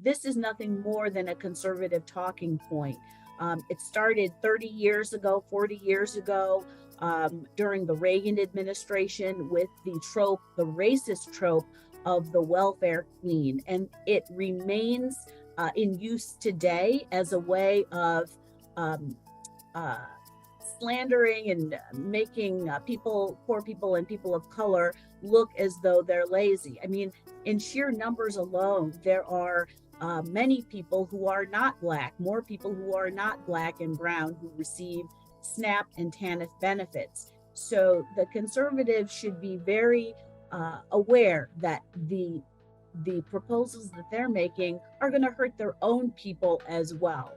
this is nothing more than a conservative talking point. It started 30 years ago, 40 years ago, during the Reagan administration with the trope, the racist trope of the welfare queen. And it remains in use today as a way of slandering and making poor people and people of color look as though they're lazy. I mean, in sheer numbers alone, there are many people who are not Black, more people who are not Black and brown who receive SNAP and TANF benefits. So the conservatives should be very aware that the proposals that they're making are going to hurt their own people as well.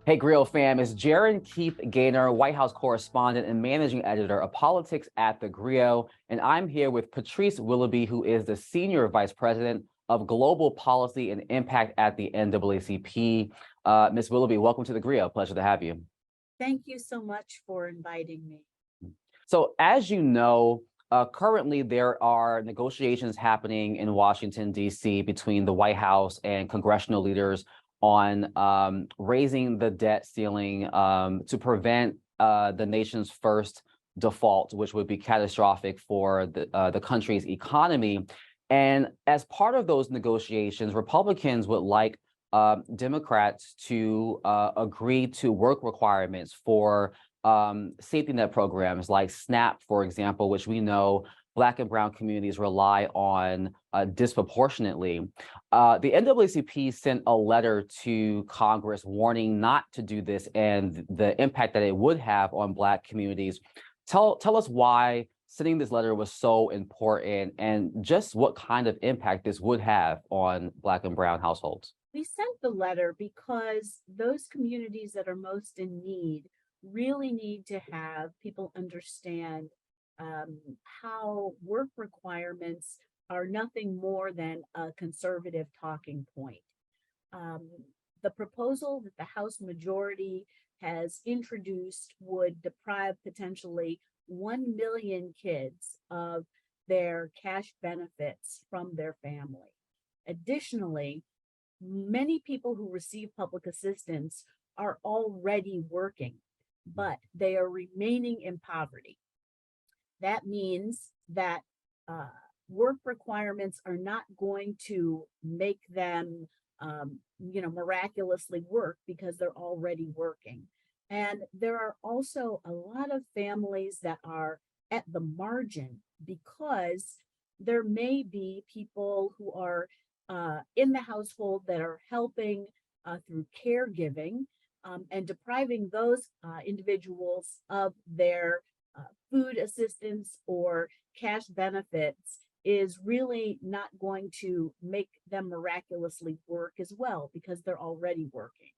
Hey, TheGrio fam, it's Gerren Keith Gaynor, White House correspondent and managing editor of politics at TheGrio, and I'm here with Patrice Willoughby, who is the Senior Vice President of Global Policy and Impact at the NAACP. Ms. Willoughby, welcome to TheGrio. Pleasure to have you. Thank you so much for inviting me. So, as you know, currently there are negotiations happening in Washington, D.C. between the White House and congressional leaders on raising the debt ceiling to prevent the nation's first default, which would be catastrophic for the country's economy. And as part of those negotiations, Republicans would like Democrats to agree to work requirements for safety net programs like SNAP, for example, which we know Black and brown communities rely on disproportionately. The NAACP sent a letter to Congress warning not to do this and the impact that it would have on Black communities. Tell us why sending this letter was so important and just what kind of impact this would have on Black and brown households. We sent the letter because those communities that are most in need really need to have people understand how work requirements are nothing more than a conservative talking point. The proposal that the House majority has introduced would deprive potentially 1 million kids of their cash benefits from their family. Additionally, many people who receive public assistance are already working, but they are remaining in poverty. That means that work requirements are not going to make them, miraculously work because they're already working. And there are also a lot of families that are at the margin because there may be people who are in the household that are helping through caregiving and depriving those individuals of their food assistance or cash benefits is really not going to make them miraculously work as well because they're already working.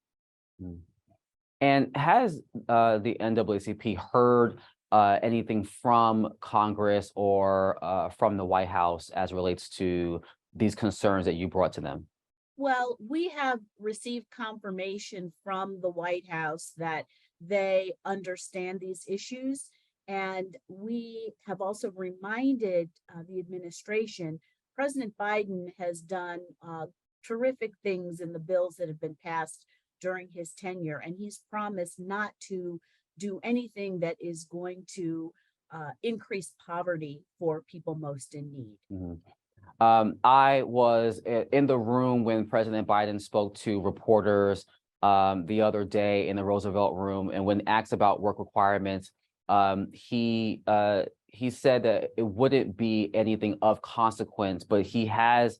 And has the NAACP heard anything from Congress or from the White House as relates to these concerns that you brought to them? Well, we have received confirmation from the White House that they understand these issues. And we have also reminded the administration, President Biden has done terrific things in the bills that have been passed during his tenure, and he's promised not to do anything that is going to increase poverty for people most in need. I was in the room when President Biden spoke to reporters the other day in the Roosevelt Room, and when asked about work requirements, he said that it wouldn't be anything of consequence, but he has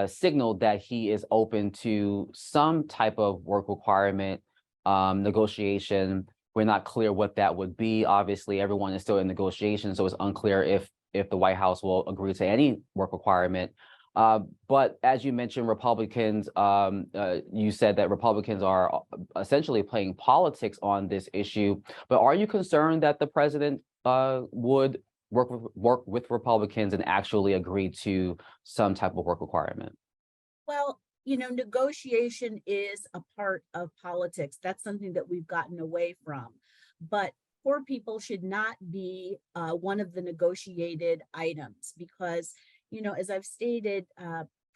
signaled that he is open to some type of work requirement negotiation. We're not clear what that would be. Obviously, everyone is still in negotiations, so it's unclear if the White House will agree to any work requirement. But as you mentioned, Republicans, you said that Republicans are essentially playing politics on this issue. But are you concerned that the president would work with Republicans and actually agree to some type of work requirement? Well, negotiation is a part of politics. That's something that we've gotten away from. But poor people should not be one of the negotiated items because, as I've stated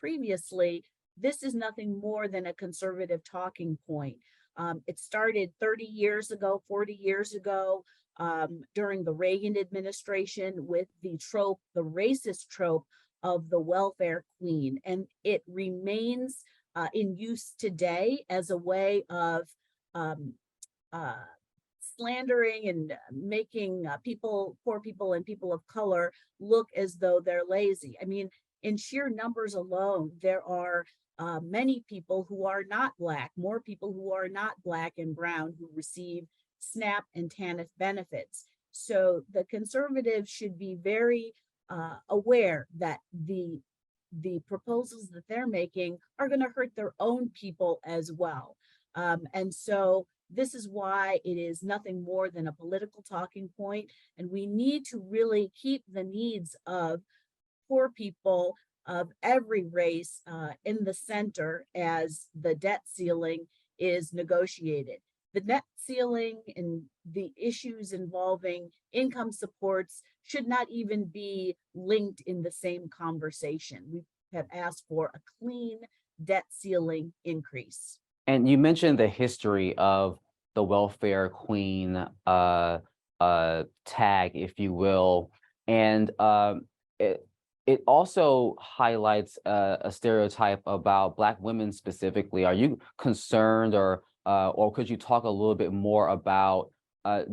previously, this is nothing more than a conservative talking point. It started 30 years ago, 40 years ago, during the Reagan administration with the trope, the racist trope of the welfare queen. And it remains in use today as a way of um, uh, slandering and making poor people and people of color look as though they're lazy. I mean, in sheer numbers alone, there are many people who are not Black, more people who are not Black and brown who receive SNAP and TANF benefits. So the conservatives should be very aware that the proposals that they're making are going to hurt their own people as well. And so this is why it is nothing more than a political talking point, and we need to really keep the needs of poor people of every race in the center as the debt ceiling is negotiated. The debt ceiling and the issues involving income supports should not even be linked in the same conversation. We have asked for a clean debt ceiling increase. And you mentioned the history of the welfare queen tag, if you will, and it also highlights a stereotype about Black women specifically. Are you concerned, or could you talk a little bit more about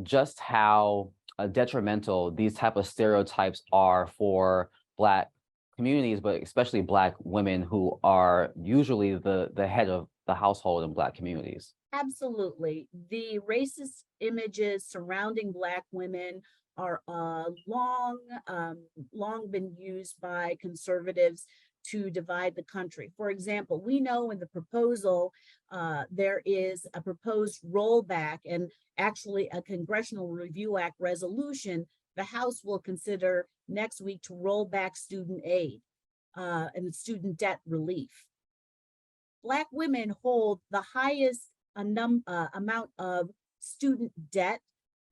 just how detrimental these type of stereotypes are for Black communities, but especially Black women who are usually the head of the household in Black communities? Absolutely. The racist images surrounding Black women are long been used by conservatives to divide the country. For example, we know in the proposal, there is a proposed rollback and actually a Congressional Review Act resolution the House will consider next week to roll back student aid and student debt relief. Black women hold the highest amount of student debt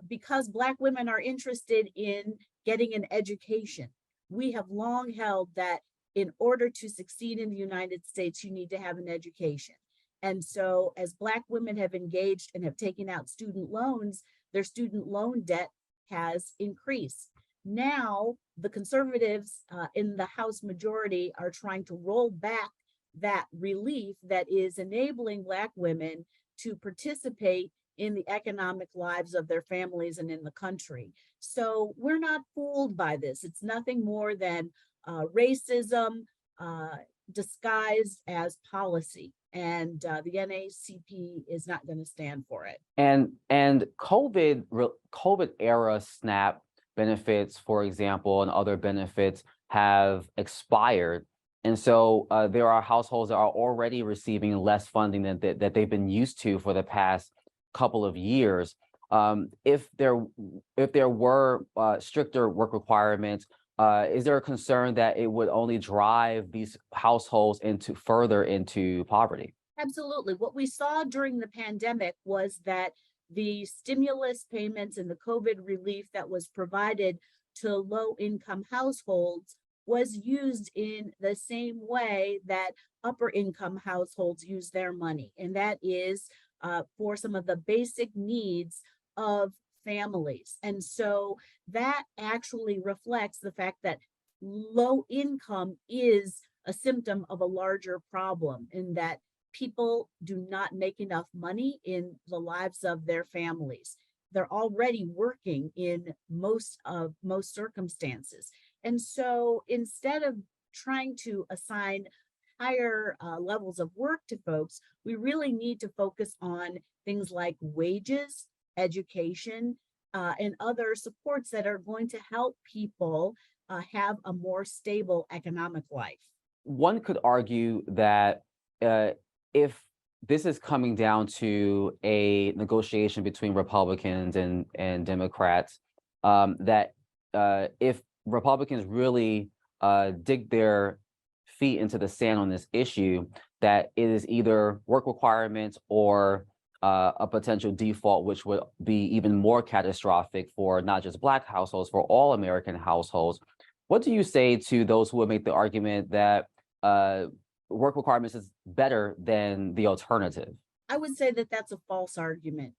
because Black women are interested in getting an education. We have long held that in order to succeed in the United States, you need to have an education. And so as Black women have engaged and have taken out student loans, their student loan debt has increased. Now, the conservatives in the House majority are trying to roll back that relief that is enabling Black women to participate in the economic lives of their families and in the country. So we're not fooled by this. It's nothing more than racism disguised as policy. And the NAACP is not going to stand for it. And COVID era SNAP benefits, for example, and other benefits have expired. And so there are households that are already receiving less funding that they've been used to for the past couple of years. If there were stricter work requirements, is there a concern that it would only drive these households further into poverty? Absolutely. What we saw during the pandemic was that the stimulus payments and the COVID relief that was provided to low-income households was used in the same way that upper-income households use their money, and that is for some of the basic needs of families. And so that actually reflects the fact that low income is a symptom of a larger problem, in that people do not make enough money in the lives of their families. They're already working in most circumstances. And so instead of trying to assign higher levels of work to folks, we really need to focus on things like wages, education, and other supports that are going to help people have a more stable economic life. One could argue that if this is coming down to a negotiation between Republicans and Democrats, that if Republicans really dig their feet into the sand on this issue, that it is either work requirements or a potential default, which would be even more catastrophic for not just Black households, for all American households. What do you say to those who would make the argument that work requirements is better than the alternative. I would say that that's a false argument.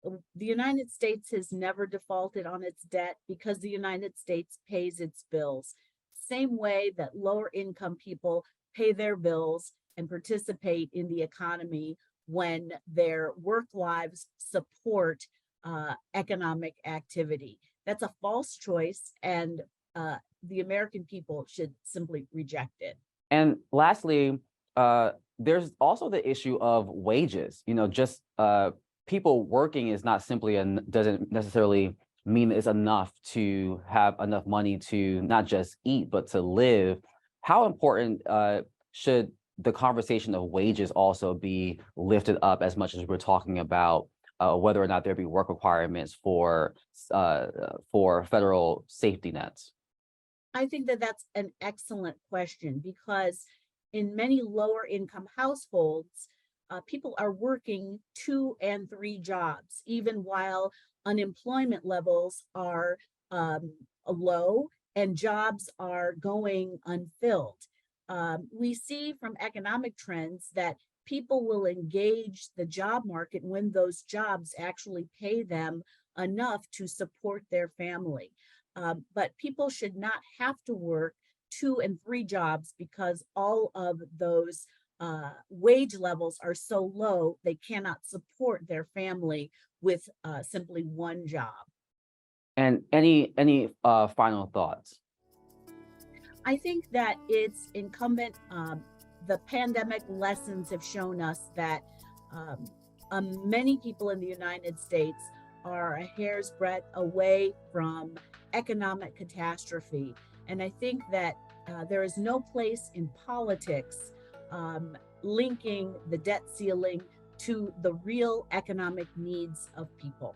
The United States has never defaulted on its debt because the United States pays its bills. Same way that lower income people pay their bills and participate in the economy when their work lives support economic activity. That's a false choice, and the American people should simply reject it. And lastly, there's also the issue of wages. Just people working is not simply doesn't necessarily mean it's enough to have enough money to not just eat, but to live. How important should the conversation of wages also be lifted up as much as we're talking about whether or not there be work requirements for federal safety nets? I think that that's an excellent question because in many lower income households, people are working 2 and 3 jobs, even while unemployment levels are low and jobs are going unfilled. We see from economic trends that people will engage the job market when those jobs actually pay them enough to support their family. But people should not have to work 2 and 3 jobs because all of those wage levels are so low they cannot support their family with simply 1 job. And any final thoughts? I think that it's incumbent. The pandemic lessons have shown us that many people in the United States are a hair's breadth away from economic catastrophe. And I think that there is no place in politics linking the debt ceiling to the real economic needs of people.